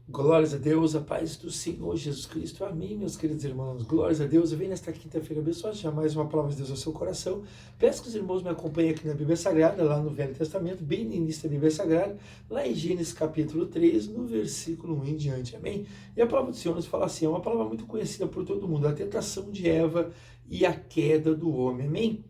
Glórias a Deus, a paz do Senhor Jesus Cristo. Amém, meus queridos irmãos. Glórias a Deus. Eu venho nesta quinta-feira abençoada, já mais uma palavra de Deus ao seu coração. Peço que os irmãos me acompanhem aqui na Bíblia Sagrada, lá no Velho Testamento, bem no início da Bíblia Sagrada, lá em Gênesis capítulo 3, no versículo 1 em diante. Amém? E a palavra do Senhor nos fala assim, é uma palavra muito conhecida por todo mundo, a tentação de Eva e a queda do homem. Amém?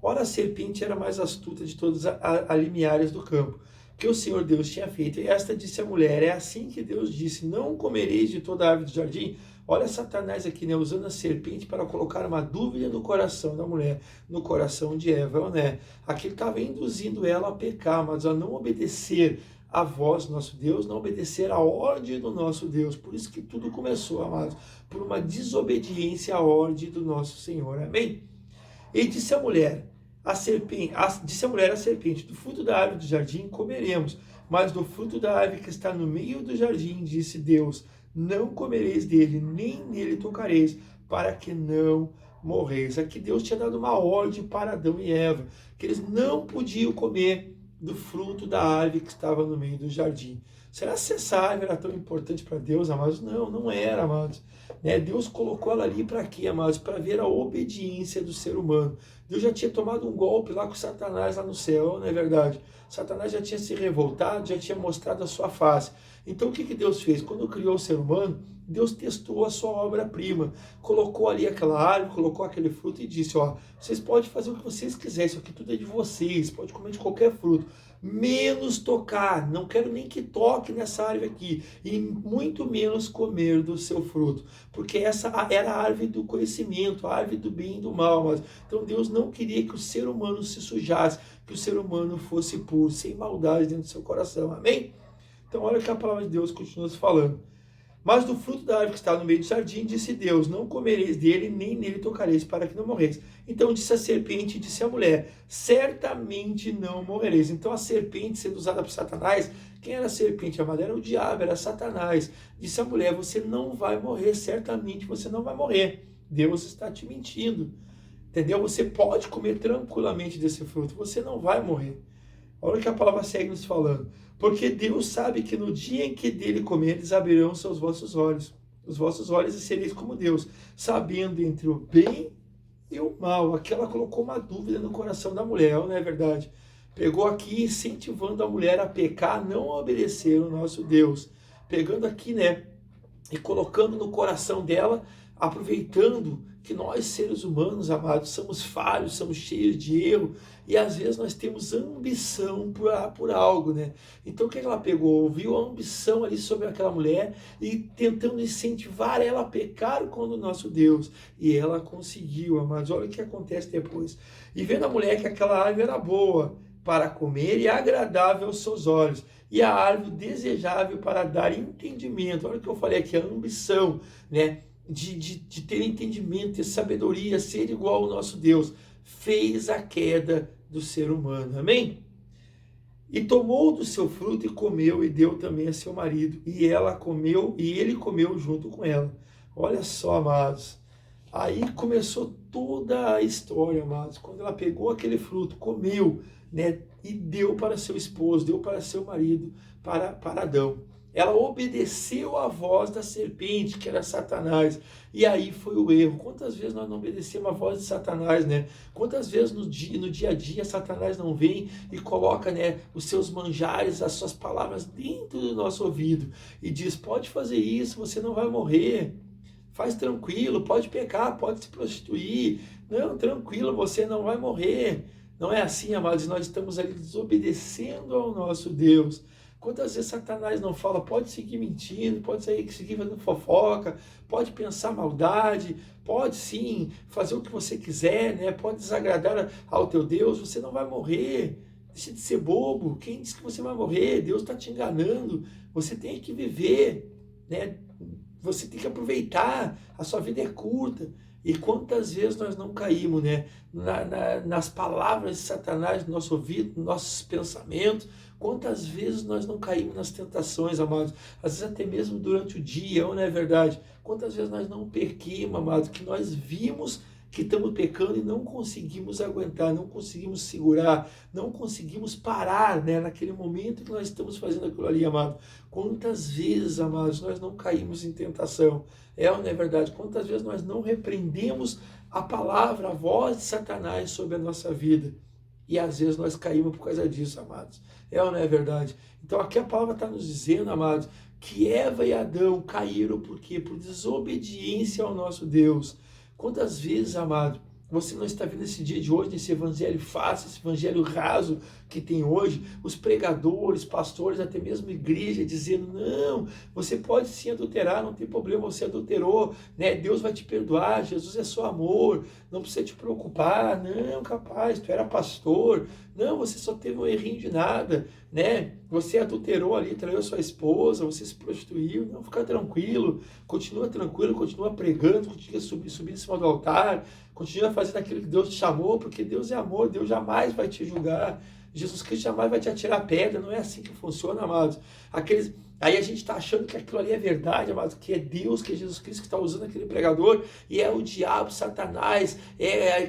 Ora, a serpente era mais astuta de todas as limiares do campo, que o Senhor Deus tinha feito. E esta disse à mulher, é assim que Deus disse, não comereis de toda a árvore do jardim. Olha Satanás aqui, né, usando a serpente para colocar uma dúvida no coração da mulher, no coração de Eva, né? Aqui ele estava induzindo ela a pecar, mas a não obedecer a voz do nosso Deus, não obedecer a ordem do nosso Deus. Por isso que tudo começou, amados, por uma desobediência à ordem do nosso Senhor. Amém? E disse disse a mulher à serpente, do fruto da árvore do jardim comeremos, mas do fruto da árvore que está no meio do jardim, disse Deus, não comereis dele, nem nele tocareis, para que não morreis. Aqui Deus tinha dado uma ordem para Adão e Eva, que eles não podiam comer do fruto da árvore que estava no meio do jardim. Será que essa árvore era tão importante para Deus, amados? Não, não era, amados. Deus colocou ela ali para quê, amados? Para ver a obediência do ser humano. Deus já tinha tomado um golpe lá com Satanás lá no céu, não é verdade? Satanás já tinha se revoltado, já tinha mostrado a sua face. Então o que Deus fez? Quando criou o ser humano, Deus testou a sua obra-prima, colocou ali aquela árvore, colocou aquele fruto e disse, ó, vocês podem fazer o que vocês quiserem, isso aqui tudo é de vocês, pode comer de qualquer fruto, menos tocar, não quero nem que toque nessa árvore aqui, e muito menos comer do seu fruto, porque essa era a árvore do conhecimento, a árvore do bem e do mal, mas então Deus não queria que o ser humano se sujasse, que o ser humano fosse puro, sem maldade dentro do seu coração, amém? Então olha que a palavra de Deus continua se falando. Mas do fruto da árvore que está no meio do jardim, disse Deus, não comereis dele, nem nele tocareis, para que não morreis. Então disse a serpente, disse a mulher, certamente não morrereis. Então a serpente sendo usada por Satanás, quem era a serpente, amada? Era o diabo, era Satanás. Disse a mulher, você não vai morrer, certamente você não vai morrer. Deus está te mentindo, entendeu? Você pode comer tranquilamente desse fruto, você não vai morrer. Olha o que a palavra segue nos falando. Porque Deus sabe que no dia em que dele comeres, abrirão os vossos olhos. Os vossos olhos e sereis como Deus, sabendo entre o bem e o mal. Aqui ela colocou uma dúvida no coração da mulher, não é verdade? Pegou aqui incentivando a mulher a pecar, não a obedecer o nosso Deus. Pegando aqui, né? E colocando no coração dela, aproveitando que nós, seres humanos, amados, somos falhos, somos cheios de erro, e às vezes nós temos ambição por algo, né? Então o que ela pegou? Viu a ambição ali sobre aquela mulher e tentando incentivar ela a pecar contra o nosso Deus. E ela conseguiu, amados. Olha o que acontece depois. E vendo a mulher que aquela árvore era boa para comer e agradável aos seus olhos, e a árvore desejável para dar entendimento. Olha o que eu falei aqui, a ambição, né? De ter entendimento, ter sabedoria, ser igual ao nosso Deus, fez a queda do ser humano. Amém? E tomou do seu fruto e comeu, e deu também a seu marido, e ela comeu, e ele comeu junto com ela. Olha só, amados. Aí começou toda a história, amados. Quando ela pegou aquele fruto, comeu, né? E deu para seu esposo, deu para seu marido, para Adão. Ela obedeceu à voz da serpente, que era Satanás. E aí foi o erro. Quantas vezes nós não obedecemos a voz de Satanás, né? Quantas vezes no dia a dia Satanás não vem e coloca, né, os seus manjares, as suas palavras dentro do nosso ouvido e diz, pode fazer isso, você não vai morrer. Faz tranquilo, pode pecar, pode se prostituir. Não, tranquilo, você não vai morrer. Não é assim, amados, nós estamos ali desobedecendo ao nosso Deus. Quantas vezes Satanás não fala, pode seguir mentindo, pode seguir fazendo fofoca, pode pensar maldade, pode sim fazer o que você quiser, né? Pode desagradar ao teu Deus, você não vai morrer. Deixa de ser bobo, quem disse que você vai morrer? Deus está te enganando, você tem que viver, né? Você tem que aproveitar, a sua vida é curta. E quantas vezes nós não caímos, né? Nas palavras de Satanás no nosso ouvido, nos nossos pensamentos. Quantas vezes nós não caímos nas tentações, amados? Às vezes até mesmo durante o dia, não é verdade? Quantas vezes nós não pequemos, amados, que nós vimos que estamos pecando e não conseguimos aguentar, não conseguimos segurar, não conseguimos parar, né, naquele momento que nós estamos fazendo aquilo ali, amado. Quantas vezes, amados, nós não caímos em tentação? É ou não é verdade? Quantas vezes nós não repreendemos a palavra, a voz de Satanás sobre a nossa vida? E às vezes nós caímos por causa disso, amados. É ou não é verdade? Então aqui a palavra está nos dizendo, amados, que Eva e Adão caíram por quê? Por desobediência ao nosso Deus. Quantas vezes, amado, você não está vendo esse dia de hoje, nesse evangelho fácil, esse evangelho raso que tem hoje, os pregadores, pastores, até mesmo igreja, dizendo, não, você pode sim adulterar, não tem problema, você adulterou, né? Deus vai te perdoar, Jesus é só amor, não precisa te preocupar, não, capaz, tu era pastor, não, você só teve um errinho de nada, né? Você adulterou ali, traiu sua esposa, você se prostituiu, não, fica tranquilo, continua pregando, continua subindo em cima do altar, continua fazendo aquilo que Deus te chamou, porque Deus é amor, Deus jamais vai te julgar, Jesus Cristo jamais vai te atirar pedra, não é assim que funciona, amados. Aí a gente está achando que aquilo ali é verdade, amados, que é Deus, que é Jesus Cristo que está usando aquele pregador, e é o diabo, Satanás,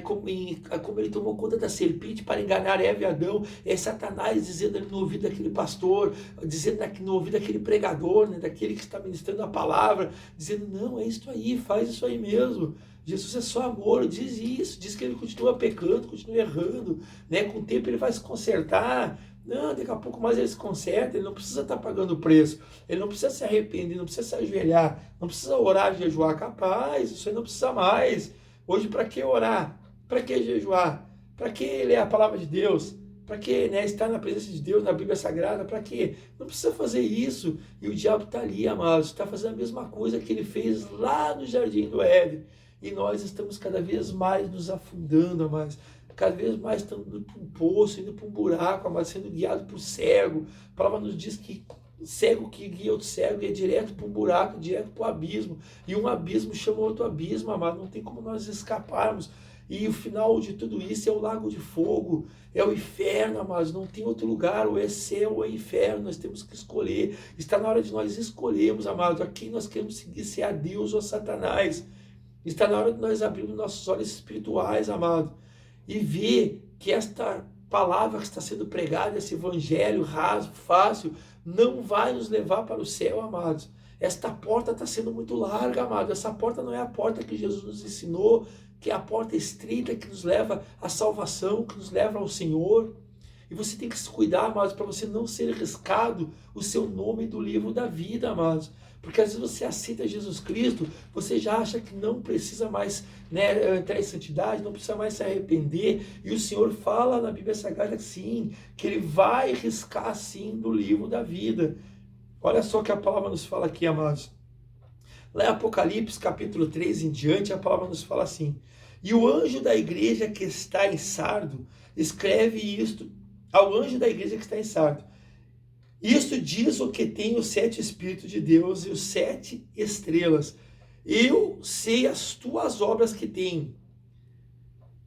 como ele tomou conta da serpente para enganar Eva e Adão, é Satanás dizendo ali no ouvido daquele pastor, dizendo no ouvido daquele pregador, né, daquele que está ministrando a palavra, dizendo, não, é isso aí, faz isso aí mesmo. Jesus é só amor, diz isso, diz que ele continua pecando, continua errando, né? Com o tempo ele vai se consertar, não, daqui a pouco mais ele se conserta, ele não precisa estar pagando o preço, ele não precisa se arrepender, não precisa se ajoelhar, não precisa orar, jejuar, capaz, isso aí não precisa mais. Hoje para que orar? Para que jejuar? Para que ler a palavra de Deus? Para que, né, estar na presença de Deus, na Bíblia Sagrada? Para quê? Não precisa fazer isso. E o diabo está ali, amados, está fazendo a mesma coisa que ele fez lá no Jardim do Éden. E nós estamos cada vez mais nos afundando, amados. Cada vez mais estamos indo para um poço, indo para um buraco, amados, sendo guiado por cego. A palavra nos diz que cego que guia outro cego é direto para um buraco, direto para o abismo. E um abismo chama outro abismo, amado. Não tem como nós escaparmos. E o final de tudo isso é o lago de fogo, é o inferno, amados. Não tem outro lugar, ou é céu ou é inferno. Nós temos que escolher. Está na hora de nós escolhermos, amados, a quem nós queremos seguir, se é a Deus ou a Satanás. Está na hora de nós abrirmos nossos olhos espirituais, amado, e ver que esta palavra que está sendo pregada, esse evangelho raso, fácil, não vai nos levar para o céu, amados. Esta porta está sendo muito larga, amado. Essa porta não é a porta que Jesus nos ensinou, que é a porta estreita que nos leva à salvação, que nos leva ao Senhor. E você tem que se cuidar, amados, para você não ser riscado o seu nome do livro da vida, amados. Porque às vezes você aceita Jesus Cristo, você já acha que não precisa mais, né, entrar em santidade, não precisa mais se arrepender. E o Senhor fala na Bíblia Sagrada sim, que Ele vai riscar sim do livro da vida. Olha só o que a palavra nos fala aqui, amados. Lá em Apocalipse, capítulo 3 em diante, a palavra nos fala assim: e o anjo da igreja que está em Sardo, escreve isto ao anjo da igreja que está em Sardo. Isto diz o que tem os 7 Espíritos de Deus e os 7 estrelas. Eu sei as tuas obras que tem.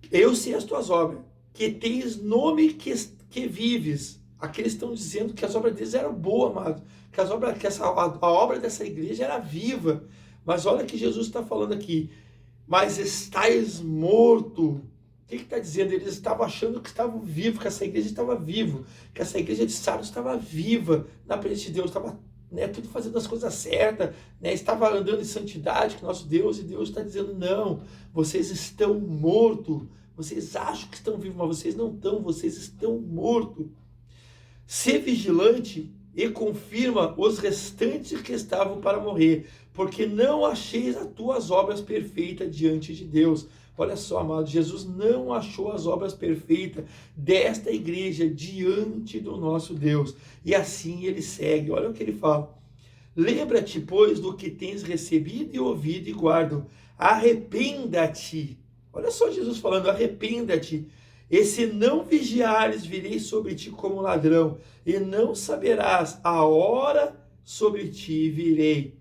Eu sei as tuas obras, que tens nome que vives. Aqui eles estão dizendo que as obras deles eram boas, amado. Que a obra dessa igreja era viva. Mas olha que Jesus está falando aqui. Mas estais morto. O que está dizendo? Eles estavam achando que estavam vivos, que essa igreja estava viva, que essa igreja de Sardes estava viva na presença de Deus, estava, né, tudo fazendo as coisas certas, né, estava andando em santidade com nosso Deus, e Deus está dizendo, não, vocês estão mortos, vocês acham que estão vivos, mas vocês não estão, vocês estão mortos. Ser vigilante e confirma os restantes que estavam para morrer, porque não acheis as tuas obras perfeitas diante de Deus. Olha só, amado, Jesus não achou as obras perfeitas desta igreja diante do nosso Deus. E assim ele segue, olha o que ele fala. Lembra-te, pois, do que tens recebido e ouvido e guarda. Arrependa-te. Olha só Jesus falando, arrependa-te. E se não vigiares, virei sobre ti como ladrão, e não saberás a hora sobre ti virei.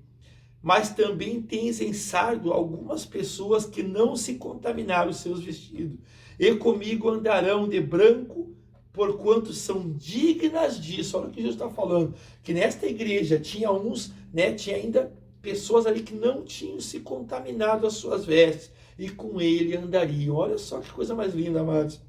Mas também tens em Sardo algumas pessoas que não se contaminaram os seus vestidos, e comigo andarão de branco, porquanto são dignas disso. Olha o que Jesus está falando, que nesta igreja tinha uns, né, tinha ainda pessoas ali que não tinham se contaminado as suas vestes, e com ele andariam. Olha só que coisa mais linda, amados.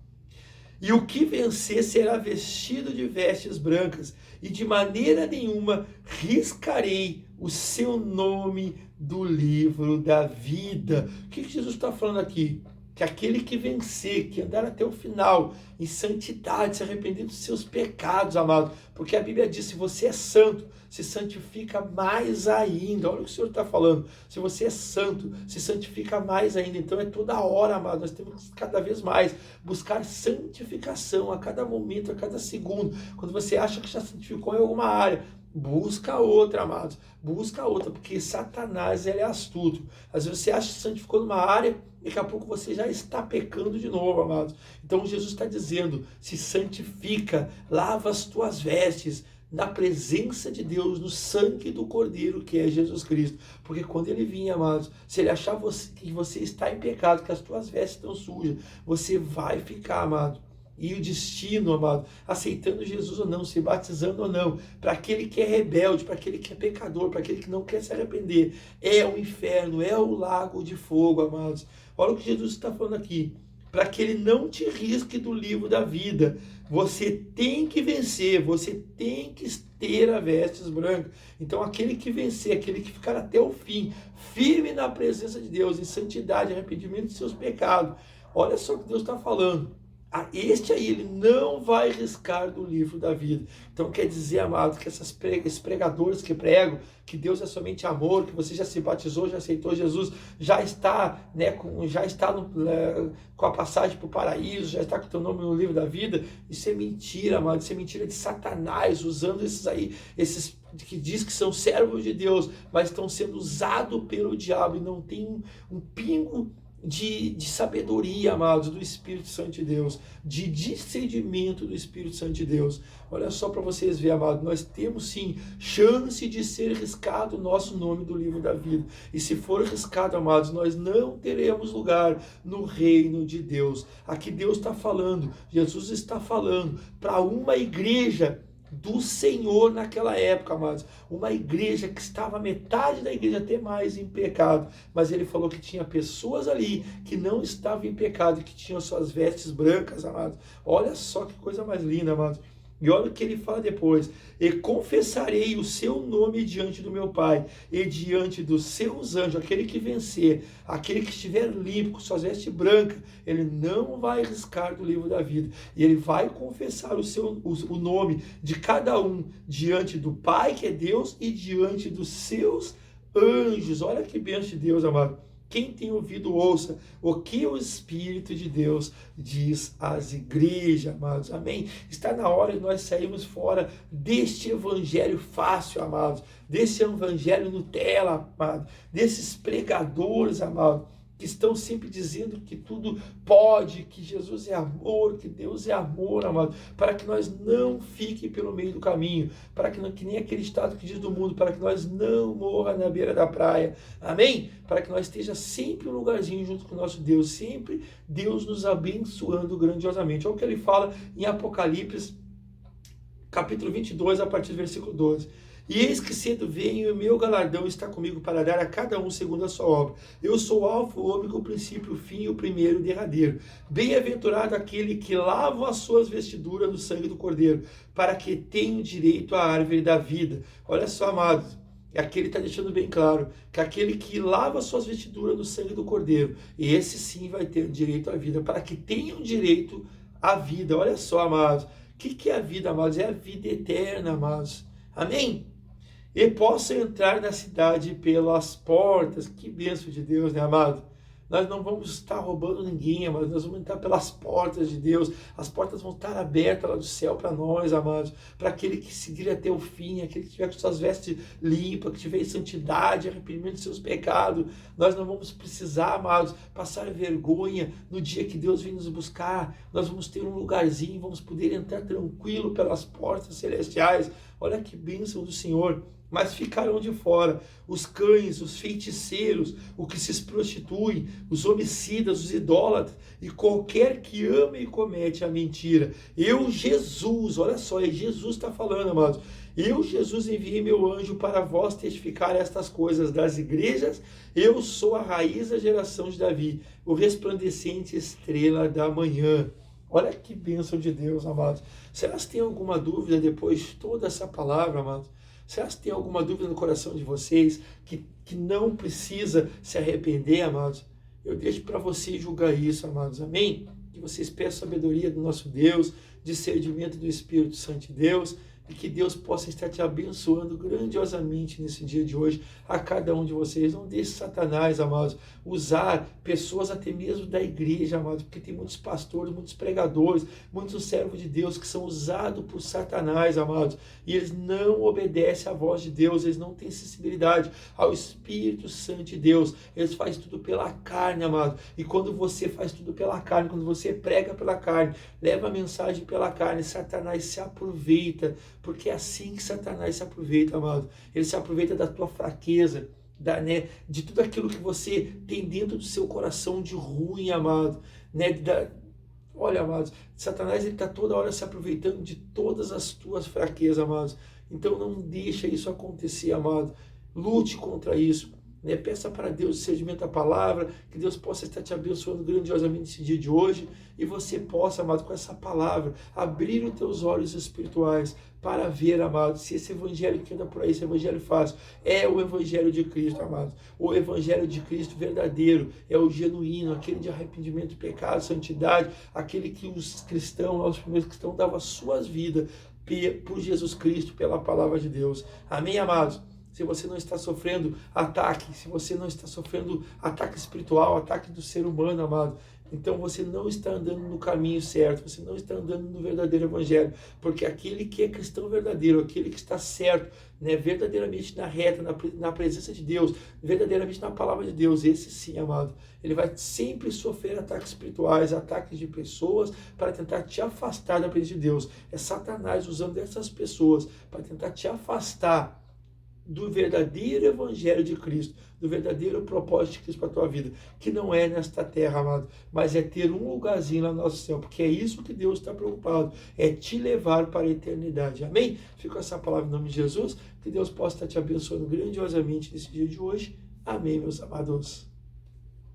E o que vencer será vestido de vestes brancas, e de maneira nenhuma riscarei o seu nome do livro da vida. O que Jesus está falando aqui? Que aquele que vencer, que andar até o final, em santidade, se arrepender dos seus pecados, amado, porque a Bíblia diz, se você é santo, se santifica mais ainda. Olha o que o Senhor está falando. Se você é santo, se santifica mais ainda. Então é toda hora, amado, nós temos que cada vez mais buscar santificação a cada momento, a cada segundo. Quando você acha que já santificou em alguma área, busca outra, amados. Busca outra, porque Satanás, ele é astuto. Às vezes você acha que santificou numa área, daqui a pouco você já está pecando de novo, amados. Então Jesus está dizendo, se santifica, lava as tuas vestes, na presença de Deus, no sangue do Cordeiro, que é Jesus Cristo. Porque quando ele vir, amados, se ele achar que você está em pecado, que as tuas vestes estão sujas, você vai ficar, amado. E o destino, amado, aceitando Jesus ou não, se batizando ou não, para aquele que é rebelde, para aquele que é pecador, para aquele que não quer se arrepender, é o inferno, é o lago de fogo, amados. Olha o que Jesus está falando aqui. Para que ele não te risque do livro da vida, você tem que vencer, você tem que ter as vestes brancas. Então aquele que vencer, aquele que ficar até o fim, firme na presença de Deus, em santidade, arrependimento de seus pecados. Olha só o que Deus está falando. Este aí, ele não vai riscar do livro da vida. Então quer dizer, amado, que esses pregadores que pregam que Deus é somente amor, que você já se batizou, já aceitou Jesus, já está, né, com a passagem para o paraíso, já está com o teu nome no livro da vida. Isso é mentira, amado. Isso é mentira de Satanás, usando esses que diz que são servos de Deus, mas estão sendo usados pelo diabo e não tem um pingo de sabedoria, amados, do Espírito Santo de Deus, de discernimento do Espírito Santo de Deus. Olha só para vocês verem, amados, nós temos sim chance de ser riscado o nosso nome do livro da vida. E se for riscado, amados, nós não teremos lugar no reino de Deus. Aqui Deus está falando, Jesus está falando para uma igreja do Senhor naquela época, amados. Uma igreja que estava, metade da igreja até mais em pecado, mas ele falou que tinha pessoas ali que não estavam em pecado, que tinham suas vestes brancas, amados. Olha só que coisa mais linda, amados. E olha o que ele fala depois. E confessarei o seu nome diante do meu Pai e diante dos seus anjos. Aquele que vencer, aquele que estiver limpo, com suas vestes brancas, ele não vai riscar do livro da vida. E ele vai confessar o nome de cada um diante do Pai, que é Deus, e diante dos seus anjos. Olha que bênção de Deus, amado. Quem tem ouvido, ouça o que o Espírito de Deus diz às igrejas, amados. Amém? Está na hora de nós sairmos fora deste evangelho fácil, amados. Desse evangelho Nutella, amados. Desses pregadores, amados, que estão sempre dizendo que tudo pode, que Jesus é amor, que Deus é amor, amado, para que nós não fiquem pelo meio do caminho, para que nem aquele estado que diz do mundo, para que nós não morra na beira da praia, amém? Para que nós esteja sempre um lugarzinho junto com o nosso Deus, sempre Deus nos abençoando grandiosamente. Olha o que ele fala em Apocalipse, capítulo 22, a partir do versículo 12. E eis que cedo venho, e o meu galardão está comigo para dar a cada um segundo a sua obra. Eu sou o alfa, o ômega, o princípio, o fim, o primeiro e o derradeiro. Bem-aventurado aquele que lava as suas vestiduras no sangue do Cordeiro, para que tenha direito à árvore da vida. Olha só, amados. Aqui ele está deixando bem claro que aquele que lava suas vestiduras no sangue do Cordeiro, esse sim vai ter direito à vida, para que tenham direito à vida. Olha só, amados. O que é a vida, amados? É a vida eterna, amados. Amém? E possam entrar na cidade pelas portas. Que bênção de Deus, né, amado? Nós não vamos estar roubando ninguém, amados. Nós vamos entrar pelas portas de Deus. As portas vão estar abertas lá do céu para nós, amados. Para aquele que seguir até o fim, aquele que tiver com suas vestes limpas, que tiver em santidade, arrependimento de seus pecados. Nós não vamos precisar, amados, passar vergonha no dia que Deus vem nos buscar. Nós vamos ter um lugarzinho, vamos poder entrar tranquilo pelas portas celestiais. Olha que bênção do Senhor. Mas ficarão de fora os cães, os feiticeiros, os que se prostituem, os homicidas, os idólatras e qualquer que ama e comete a mentira. Eu, Jesus, olha só, Jesus está falando, amados. Eu, Jesus, enviei meu anjo para vós testificar estas coisas das igrejas. Eu sou a raiz da geração de Davi, o resplandecente estrela da manhã. Olha que bênção de Deus, amados. Será que tem alguma dúvida depois de toda essa palavra, amados? Será que tem alguma dúvida no coração de vocês que não precisa se arrepender, amados? Eu deixo para vocês julgar isso, amados. Amém? Que vocês peçam sabedoria do nosso Deus, discernimento do Espírito Santo de Deus, e que Deus possa estar te abençoando grandiosamente nesse dia de hoje, a cada um de vocês. Não deixe Satanás, amados, usar pessoas até mesmo da igreja, amados, porque tem muitos pastores, muitos pregadores, muitos servos de Deus que são usados por Satanás, amados, e eles não obedecem à voz de Deus, eles não têm sensibilidade ao Espírito Santo de Deus, eles fazem tudo pela carne, amado, e quando você faz tudo pela carne, quando você prega pela carne, leva a mensagem pela carne, Satanás se aproveita, porque é assim que Satanás se aproveita, amado. Ele se aproveita da tua fraqueza, de tudo aquilo que você tem dentro do seu coração de ruim, amado. Olha, amados, Satanás está toda hora se aproveitando de todas as tuas fraquezas, amados. Então não deixa isso acontecer, amado. Lute contra isso. Peça para Deus discernimento da palavra, que Deus possa estar te abençoando grandiosamente nesse dia de hoje, e você possa, amado, com essa palavra, abrir os teus olhos espirituais para ver, amado, se esse evangelho que anda por aí, esse evangelho fácil, é o evangelho de Cristo, amado. O evangelho de Cristo verdadeiro, é o genuíno, aquele de arrependimento, pecado, santidade, aquele que os cristãos, os primeiros cristãos, davam as suas vidas por Jesus Cristo, pela palavra de Deus. Amém, amados? Se você não está sofrendo ataque, se você não está sofrendo ataque espiritual, ataque do ser humano, amado, então você não está andando no caminho certo, você não está andando no verdadeiro evangelho, porque aquele que é cristão verdadeiro, aquele que está certo, verdadeiramente na reta, na presença de Deus, verdadeiramente na palavra de Deus, esse sim, amado, ele vai sempre sofrer ataques espirituais, ataques de pessoas para tentar te afastar da presença de Deus. É Satanás usando essas pessoas para tentar te afastar do verdadeiro evangelho de Cristo, do verdadeiro propósito de Cristo para a tua vida, que não é nesta terra, amado, mas é ter um lugarzinho lá no nosso céu, porque é isso que Deus está preocupado, é te levar para a eternidade. Amém? Fica essa palavra em nome de Jesus, que Deus possa estar te abençoando grandiosamente nesse dia de hoje. Amém, meus amados.